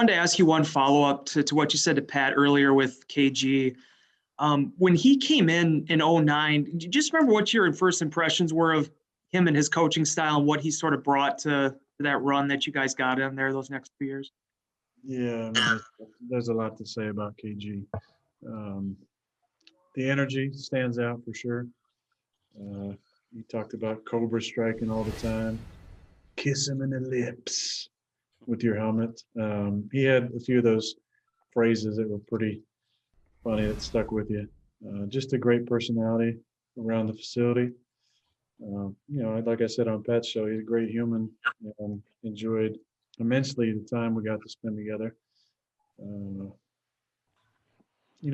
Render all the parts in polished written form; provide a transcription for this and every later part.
wanted to ask you one follow-up to what you said to Pat earlier with KG. When he came in 09, do you just remember what your first impressions were of him and his coaching style and what he sort of brought to that run that you guys got in there those next 2 years? Yeah, I mean, there's a lot to say about KG. The energy stands out for sure. You talked about Cobra striking all the time. Kiss him in the lips with your helmet. He had a few of those phrases that were pretty funny that stuck with you. Just a great personality around the facility. Like I said on Pat's show, he's a great human. Enjoyed immensely the time we got to spend together.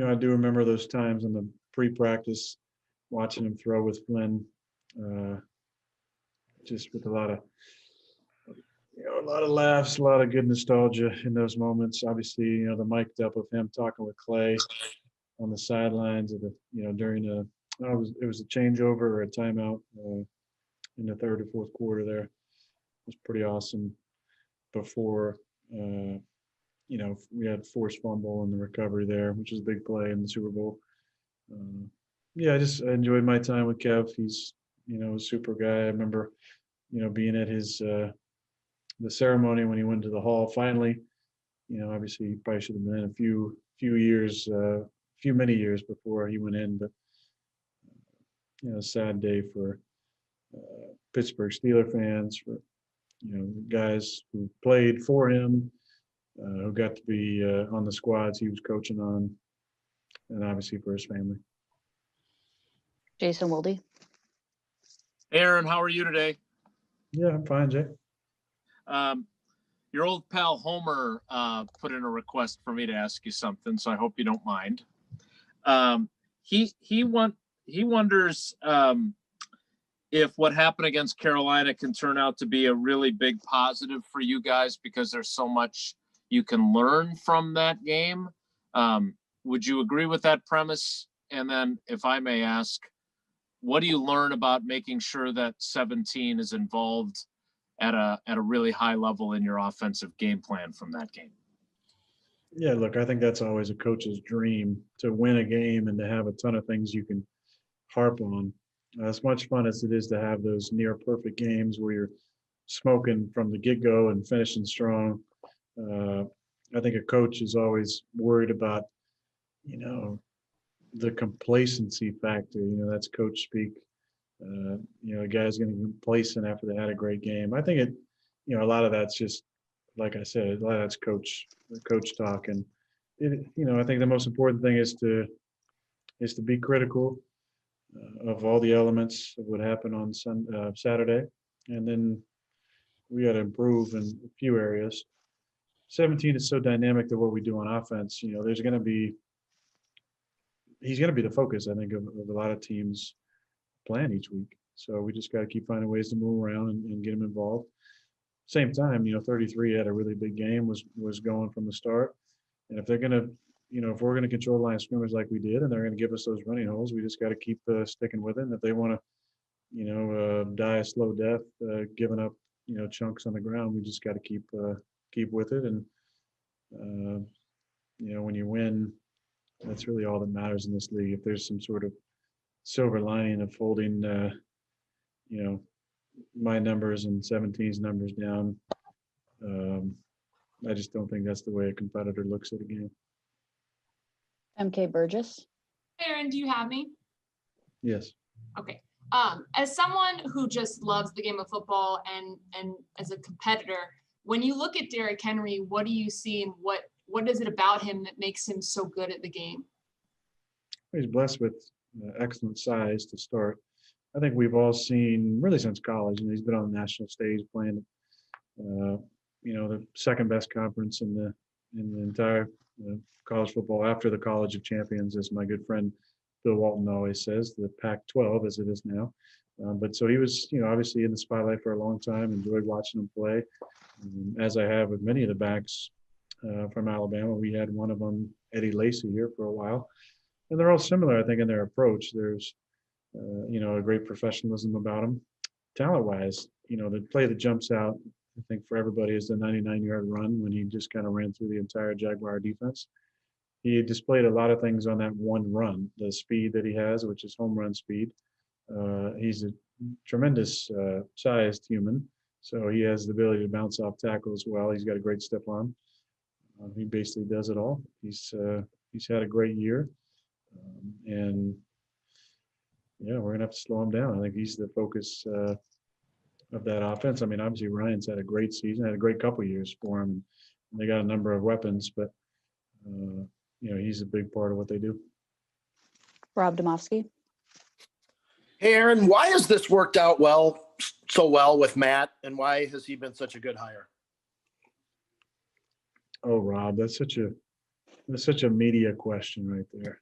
I do remember those times in the pre-practice watching him throw with Flynn, just with a lot of laughs, a lot of good nostalgia in those moments. Obviously, the mic'd up of him talking with Clay on the sidelines of during it was a changeover or a timeout in the third or fourth quarter there. It was pretty awesome before, we had forced fumble in the recovery there, which was a big play in the Super Bowl. I enjoyed my time with Kev. He's, a super guy. I remember, being at his, the ceremony when he went to the hall finally. Obviously he probably should have been in many years before he went in, but sad day for Pittsburgh Steelers fans, for guys who played for him, who got to be on the squads he was coaching on, and obviously for his family. Jason Wilde. Aaron, how are you today? Yeah, I'm fine, Jay. Your old pal Homer put in a request for me to ask you something, so I hope you don't mind. He wonders if what happened against Carolina can turn out to be a really big positive for you guys because there's so much you can learn from that game. Would you agree with that premise? And then, if I may ask, what do you learn about making sure that 17 is involved at a really high level in your offensive game plan from that game? Yeah, look, I think that's always a coach's dream, to win a game and to have a ton of things you can harp on. As much fun as it is to have those near perfect games where you're smoking from the get-go and finishing strong, I think a coach is always worried about, the complacency factor. That's coach speak. A guy's going to be complacent after they had a great game. I think a lot of that's just, like I said, a lot of that's coach talk. And I think the most important thing is to be critical of all the elements of what happened on Saturday, and then we got to improve in a few areas. 17 is so dynamic to what we do on offense. He's going to be the focus, I think, of a lot of teams' plan each week. So we just got to keep finding ways to move around and get him involved. Same time, 33 had a really big game, was going from the start. And if they're going to, if we're going to control the line of scrimmage like we did, and they're going to give us those running holes, we just got to keep sticking with it. And if they want to, die a slow death, giving up, chunks on the ground, we just got to keep with it. And, when you win, that's really all that matters in this league. If there's some sort of silver lining of holding, my numbers and 17's numbers down, I just don't think that's the way a competitor looks at a game. MK Burgess. Aaron, do you have me? Yes. Okay. As someone who just loves the game of football and as a competitor, when you look at Derrick Henry, what do you see, and what is it about him that makes him so good at the game? He's blessed with excellent size to start. I think we've all seen, really since college, and he's been on the national stage playing, the second best conference in the entire college football after the College of Champions, as my good friend Bill Walton always says, the Pac-12 as it is now. But so he was, obviously in the spotlight for a long time. Enjoyed watching him play, as I have with many of the backs from Alabama. We had one of them, Eddie Lacy, here for a while, and they're all similar, I think, in their approach. There's, a great professionalism about them. Talent-wise, the play that jumps out I think for everybody is the 99-yard run when he just kind of ran through the entire Jaguar defense. He displayed a lot of things on that one run, the speed that he has, which is home run speed. He's a tremendous sized human, so he has the ability to bounce off tackle as well. He's got a great step on. He basically does it all. He's had a great year, and yeah, we're gonna have to slow him down. I think he's the focus of that offense. I mean, obviously Ryan's had a great season, had a great couple of years for him. And they got a number of weapons, but he's a big part of what they do. Rob Domofsky. Hey, Aaron, why has this worked out so well with Matt, and why has he been such a good hire? Oh, Rob, that's such a media question right there.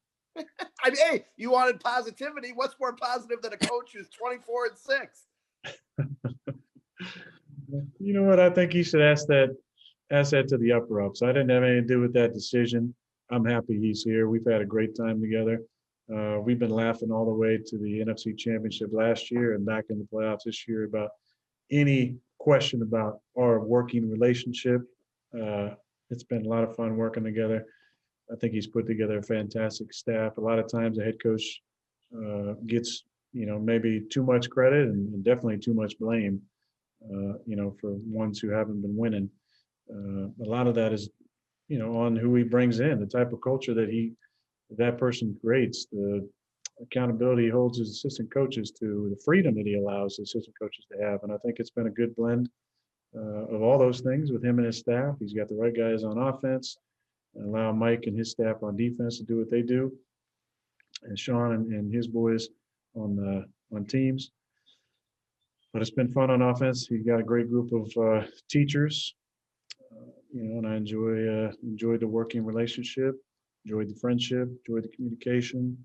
I mean, hey, you wanted positivity. What's more positive than a coach who's 24-6? You know what? I think you should ask that to the upper ups. I didn't have anything to do with that decision. I'm happy he's here. We've had a great time together. We've been laughing all the way to the NFC Championship last year and back in the playoffs this year about any question about our working relationship. It's been a lot of fun working together. I think he's put together a fantastic staff. A lot of times the head coach gets, maybe too much credit and definitely too much blame, for ones who haven't been winning. A lot of that is, on who he brings in, the type of culture that person creates, the accountability he holds his assistant coaches to, the freedom that he allows the assistant coaches to have. And I think it's been a good blend of all those things with him and his staff. He's got the right guys on offense and allow Mike and his staff on defense to do what they do, and Sean and his boys on teams. But it's been fun on offense. He's got a great group of teachers, and I enjoyed the working relationship, enjoyed the friendship, enjoyed the communication,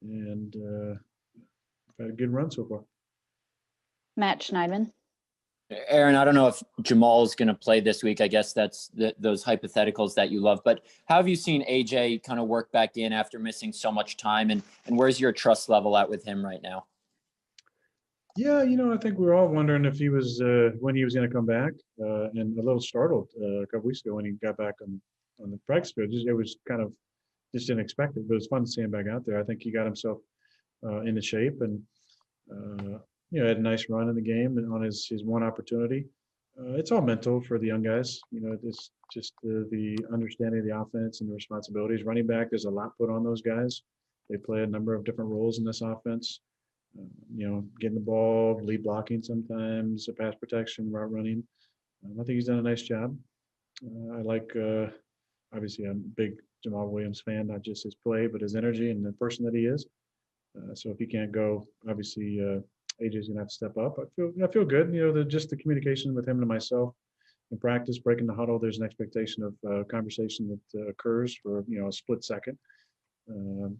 and had a good run so far. Matt Schneidman. Aaron, I don't know if Jamal is going to play this week. I guess that's those hypotheticals that you love. But how have you seen AJ kind of work back in after missing so much time? And where's your trust level at with him right now? Yeah, I think we were all wondering if he was when he was going to come back, and a little startled a couple weeks ago when he got back on the practice field. It was kind of just didn't expect it, but it was fun to see him back out there. I think he got himself into shape and had a nice run in the game and on his one opportunity. It's all mental for the young guys. It's just the understanding of the offense and the responsibilities. Running back, there's a lot put on those guys. They play a number of different roles in this offense. Getting the ball, lead blocking sometimes, pass protection, route running. I think he's done a nice job. I like, obviously, I'm a big Jamal Williams fan, not just his play, but his energy and the person that he is. So if he can't go, obviously, AJ's gonna have to step up. I feel good. Just the communication with him and myself in practice, breaking the huddle. There's an expectation of conversation that occurs for a split second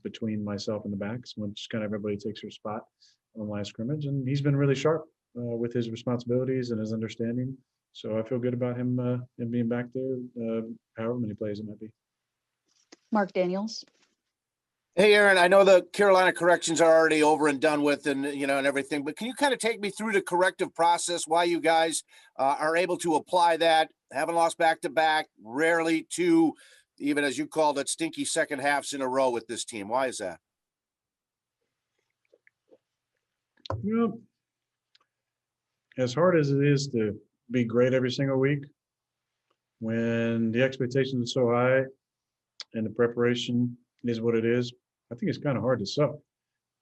between myself and the backs, when just kind of everybody takes their spot on line of scrimmage. And he's been really sharp with his responsibilities and his understanding. So I feel good about him being back there, however many plays it might be. Mark Daniels. Hey, Aaron, I know the Carolina corrections are already over and done with and everything, but can you kind of take me through the corrective process, why you guys are able to apply that, haven't lost back-to-back, rarely two, even as you called it, stinky second halves in a row with this team? Why is that? Well, as hard as it is to be great every single week, when the expectation is so high and the preparation is what it is, I think it's kind of hard to suck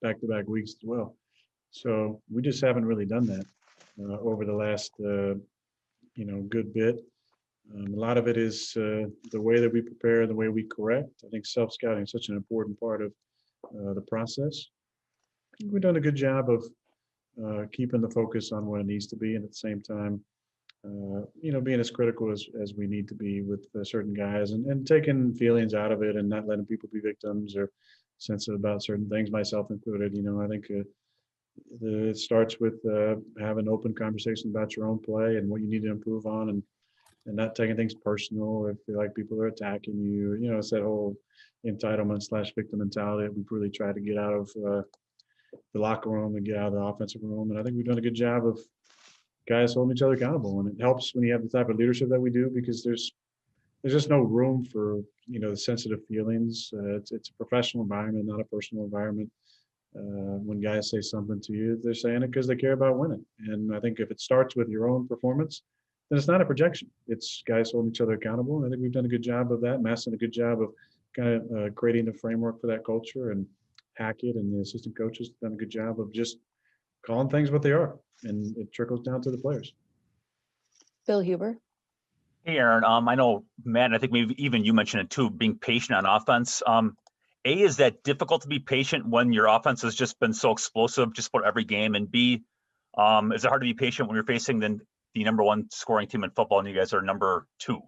back-to-back weeks as well. So we just haven't really done that over the last, good bit. A lot of it is the way that we prepare, the way we correct. I think self-scouting is such an important part of the process. We've done a good job of keeping the focus on what it needs to be, and at the same time, being as critical as we need to be with certain guys and taking feelings out of it and not letting people be victims or sensitive about certain things, myself included. I think it starts with having open conversation about your own play and what you need to improve on, and not taking things personal if you feel like people are attacking you. It's that whole entitlement / victim mentality that we've really tried to get out of the locker room and get out of the offensive room. And I think we've done a good job of guys holding each other accountable. And it helps when you have the type of leadership that we do, because there's just no room for, the sensitive feelings. It's a professional environment, not a personal environment. When guys say something to you, they're saying it because they care about winning. And I think if it starts with your own performance, then it's not a projection. It's guys holding each other accountable. And I think we've done a good job of that. Matt's done a good job of kind of creating the framework for that culture, and Hackett and the assistant coaches done a good job of just calling things what they are. And it trickles down to the players. Bill Huber. Hey, Aaron. I know, Matt, and I think maybe even you mentioned it too, being patient on offense. Is that difficult to be patient when your offense has just been so explosive just about every game? And B, is it hard to be patient when you're facing the number one scoring team in football and you guys are number 2?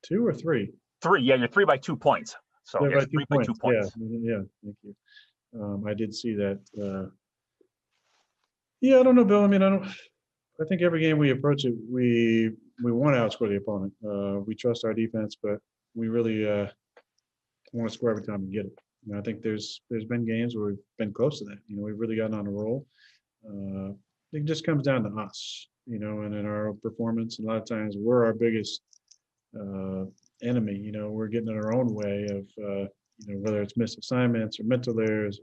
2 or 3? 3, yeah, you're 3 by 2 points. So Yeah, yes, 3 by 2 points. Yeah, thank you. I did see that. I don't know, Bill. I mean, I think every game we approach it, we want to outscore the opponent. We trust our defense, but we really want to score every time we get it. I think there's been games where we've been close to that. We've really gotten on a roll. It just comes down to us, and in our performance. And a lot of times we're our biggest enemy. We're getting in our own way of, whether it's missed assignments or mental errors,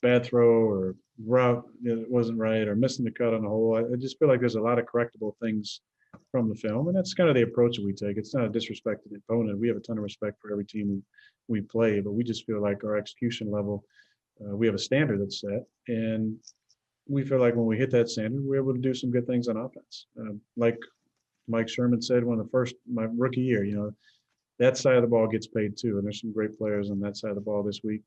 bad throw or route that wasn't right, or missing the cut on the hole. I just feel like there's a lot of correctable things from the film, and that's kind of the approach that we take. It's not a disrespect to the opponent. We have a ton of respect for every team we play, but we just feel like our execution level, we have a standard that's set, and we feel like when we hit that standard, we're able to do some good things on offense. Like Mike Sherman said, my rookie year, that side of the ball gets paid too, and there's some great players on that side of the ball this week.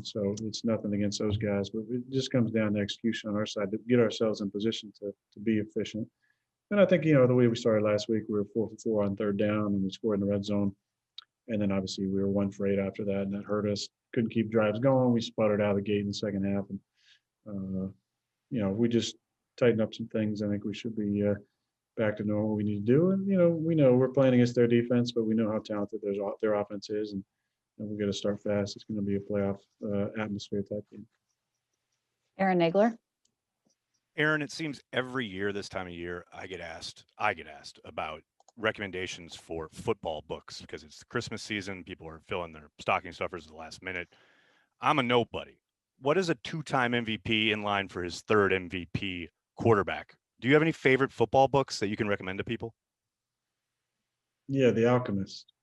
So it's nothing against those guys, but it just comes down to execution on our side to get ourselves in position to be efficient. And I think, the way we started last week, we were 4 for 4 on third down, and we scored in the red zone. And then obviously we were 1 for 8 after that, and that hurt us. Couldn't keep drives going. We sputtered out of the gate in the second half. And, we just tightened up some things. I think we should be back to knowing what we need to do. And, we know we're playing against their defense, but we know how talented their offense is. And we got to start fast. It's going to be a playoff atmosphere type game. Aaron Nagler. Aaron, it seems every year this time of year, I get asked about recommendations for football books because it's the Christmas season. People are filling their stocking stuffers at the last minute. I'm a nobody. What is a 2-time MVP in line for his 3rd MVP quarterback? Do you have any favorite football books that you can recommend to people? Yeah, The Alchemist.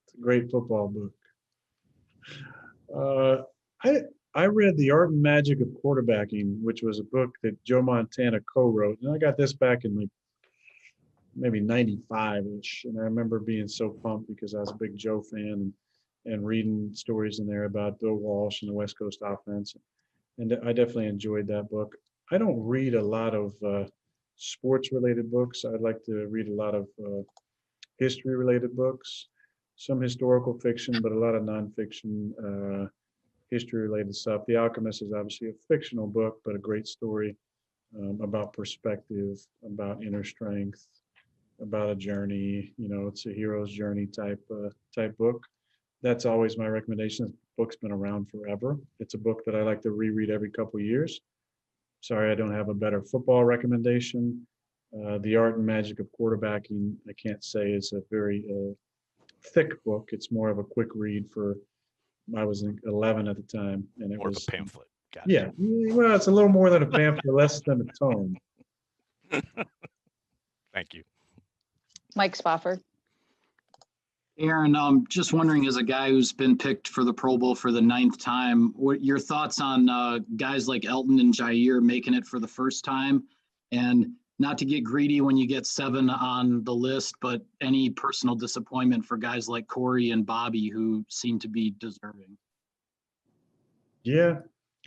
It's a great football book. I read The Art and Magic of Quarterbacking, which was a book that Joe Montana co-wrote. And I got this back in maybe 95-ish. And I remember being so pumped because I was a big Joe fan and reading stories in there about Bill Walsh and the West Coast offense. And I definitely enjoyed that book. I don't read a lot of sports-related books. I'd like to read a lot of history-related books, some historical fiction, but a lot of nonfiction history-related stuff. The Alchemist is obviously a fictional book, but a great story about perspective, about inner strength, about a journey. It's a hero's journey type book. That's always my recommendation. The book's been around forever. It's a book that I like to reread every couple of years. Sorry, I don't have a better football recommendation. The Art and Magic of Quarterbacking, I can't say it's a very thick book. It's more of a quick read I was 11 at the time, and it More was of a pamphlet. Gotcha. Yeah, well, it's a little more than a pamphlet, less than a tome. Thank you. Mike Spofford. Aaron, just wondering, as a guy who's been picked for the Pro Bowl for the 9th time, what your thoughts on guys like Elton and Jair making it for the first time? And not to get greedy when you get 7 on the list, but any personal disappointment for guys like Corey and Bobby who seem to be deserving? Yeah,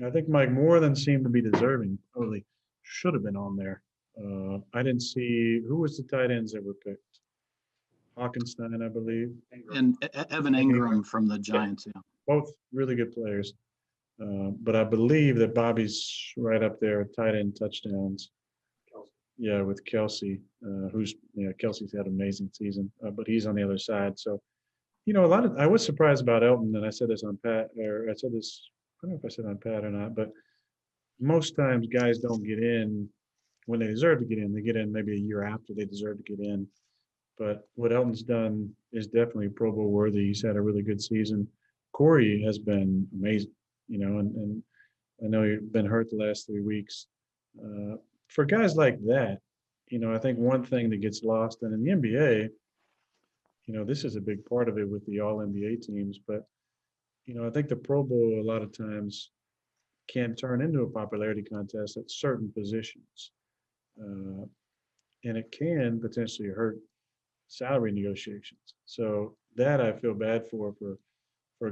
I think Mike more than seemed to be deserving. Probably should have been on there. I didn't see who was the tight ends that were picked. Hockenstein, I believe. And Evan Ingram from the Giants. Yeah. Both really good players. But I believe that Bobby's right up there with tight end touchdowns. Yeah, with Kelsey, Kelsey's had an amazing season, but he's on the other side. So, I was surprised about Elton, and I said this on Pat, or I said this, I don't know if I said on Pat or not, but most times guys don't get in when they deserve to get in. They get in maybe a year after they deserve to get in. But what Elton's done is definitely Pro Bowl worthy. He's had a really good season. Corey has been amazing, and I know you've been hurt the last 3 weeks. For guys like that, I think one thing that gets lost, and in the NBA, this is a big part of it with the all NBA teams, but, I think the Pro Bowl a lot of times can turn into a popularity contest at certain positions. And it can potentially hurt salary negotiations. So that I feel bad for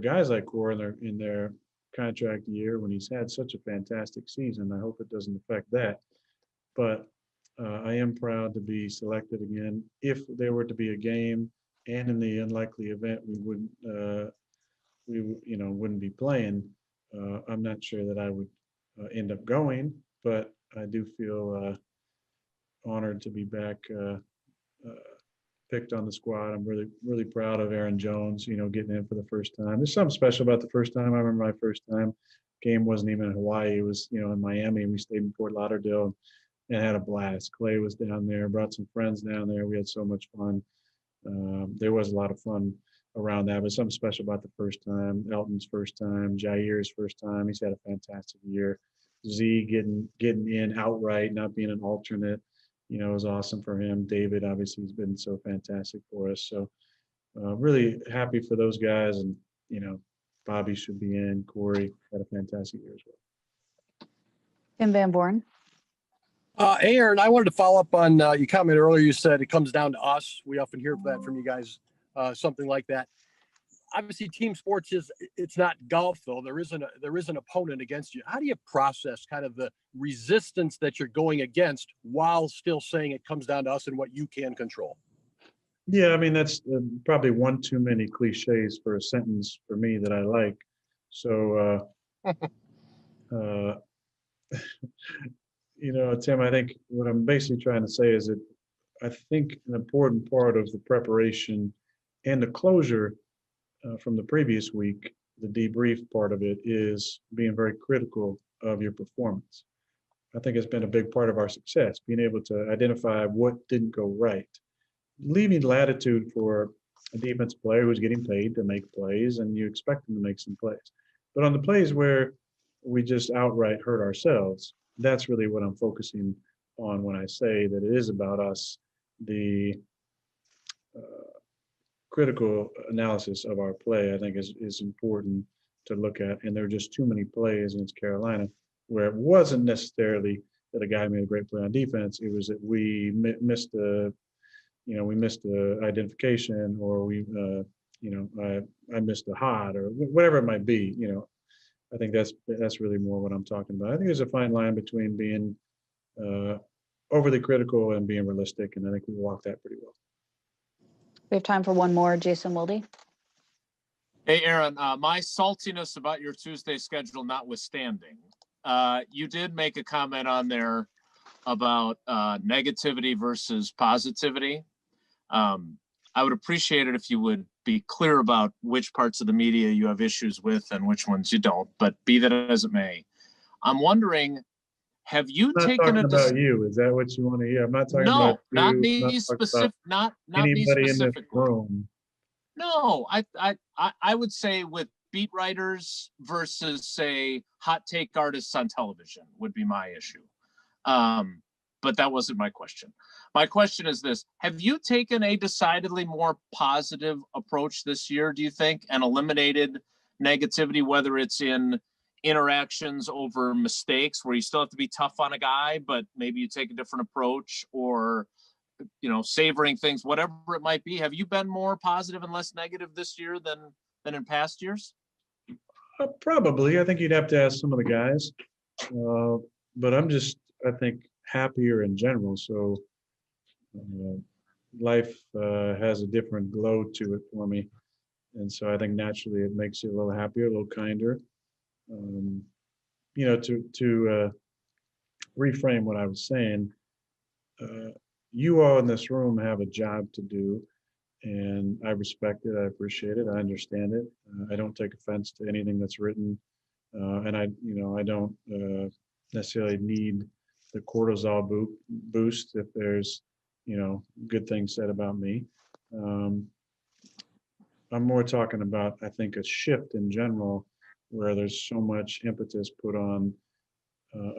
guys like Corey in their contract year when he's had such a fantastic season. I hope it doesn't affect that. But I am proud to be selected again. If there were to be a game, and in the unlikely event wouldn't be playing, I'm not sure that I would end up going. But I do feel honored to be back. Picked on the squad. I'm really, really proud of Aaron Jones, getting in for the first time. There's something special about the first time. I remember my first time game wasn't even in Hawaii. It was, in Miami, and we stayed in Fort Lauderdale and had a blast. Clay was down there, brought some friends down there. We had so much fun. There was a lot of fun around that, but something special about the first time. Elton's first time, Jair's first time. He's had a fantastic year. Z getting in outright, not being an alternate. It was awesome for him. David, obviously, has been so fantastic for us. So really happy for those guys. And, Bobby should be in. Corey had a fantastic year as well. Tim Van Born. Aaron, I wanted to follow up on your comment earlier. You said it comes down to us. We often hear that from you guys, something like that. Obviously, team sports it's not golf, though. There is an opponent against you. How do you process kind of the resistance that you're going against while still saying it comes down to us and what you can control? Yeah, I mean, that's probably one too many cliches for a sentence for me that I like. So, Tim, I think what I'm basically trying to say is that I think an important part of the preparation and the closure from the previous week, the debrief part of it, is being very critical of your performance. I think it's been a big part of our success, being able to identify what didn't go right, leaving latitude for a defense player who's getting paid to make plays, and you expect them to make some plays. But on the plays where we just outright hurt ourselves, that's really what I'm focusing on when I say that it is about us. The critical analysis of our play, I think, is important to look at. And there are just too many plays against Carolina where it wasn't necessarily that a guy made a great play on defense. It was that we missed the identification, or I missed a hot, or whatever it might be. I think that's really more what I'm talking about. I think there's a fine line between being overly critical and being realistic, and I think we walk that pretty well. We have time for one more. Jason Wilde. Hey, Aaron, my saltiness about your Tuesday schedule notwithstanding, you did make a comment on there about negativity versus positivity. I would appreciate it if you would be clear about which parts of the media you have issues with and which ones you don't, but be that as it may. I'm wondering, have you taken about you? Is that what you want to hear? I'm not talking about you. Not me specific, not me specifically. No, I would say with beat writers versus, say, hot take artists on television would be my issue. But that wasn't my question. My question is this: have you taken a decidedly more positive approach this year, do you think, and eliminated negativity, whether it's in interactions over mistakes where you still have to be tough on a guy, but maybe you take a different approach, or, savoring things, whatever it might be? Have you been more positive and less negative this year than in past years? Probably. I think you'd have to ask some of the guys. But I'm just, I think, happier in general. So life has a different glow to it for me. And so I think naturally it makes you a little happier, a little kinder. To reframe what I was saying, you all in this room have a job to do, and I respect it. I appreciate it. I understand it. I don't take offense to anything that's written, and I don't necessarily need the cortisol boost if there's, good things said about me. I'm more talking about, I think, a shift in general where there's so much impetus put on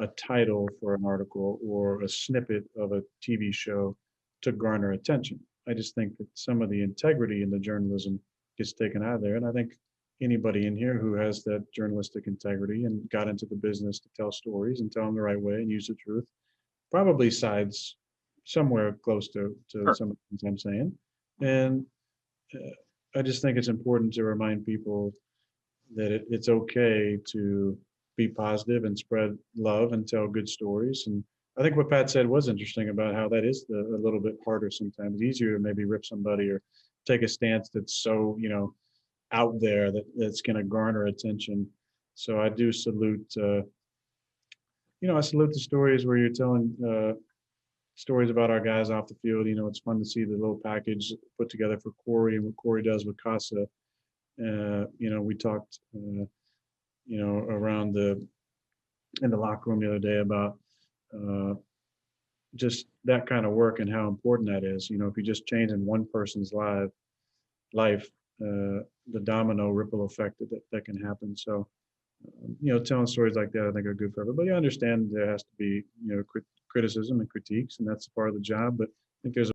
a title for an article or a snippet of a TV show to garner attention. I just think that some of the integrity in the journalism gets taken out of there. And I think anybody in here who has that journalistic integrity and got into the business to tell stories and tell them the right way and use the truth probably sides somewhere close to some of the things I'm saying. And I just think it's important to remind people that it's okay to be positive and spread love and tell good stories. And I think what Pat said was interesting about how that is a little bit harder sometimes. It's easier to maybe rip somebody or take a stance that's so, out there that's going to garner attention. So I do salute, I salute the stories where you're telling stories about our guys off the field. It's fun to see the little package put together for Corey and what Corey does with Casa. We talked, around in the locker room the other day about just that kind of work and how important that is. If you just change in one person's life, the domino ripple effect that can happen. So, telling stories like that, I think are good for everybody. I understand there has to be, criticism and critiques, and that's part of the job. But I think there's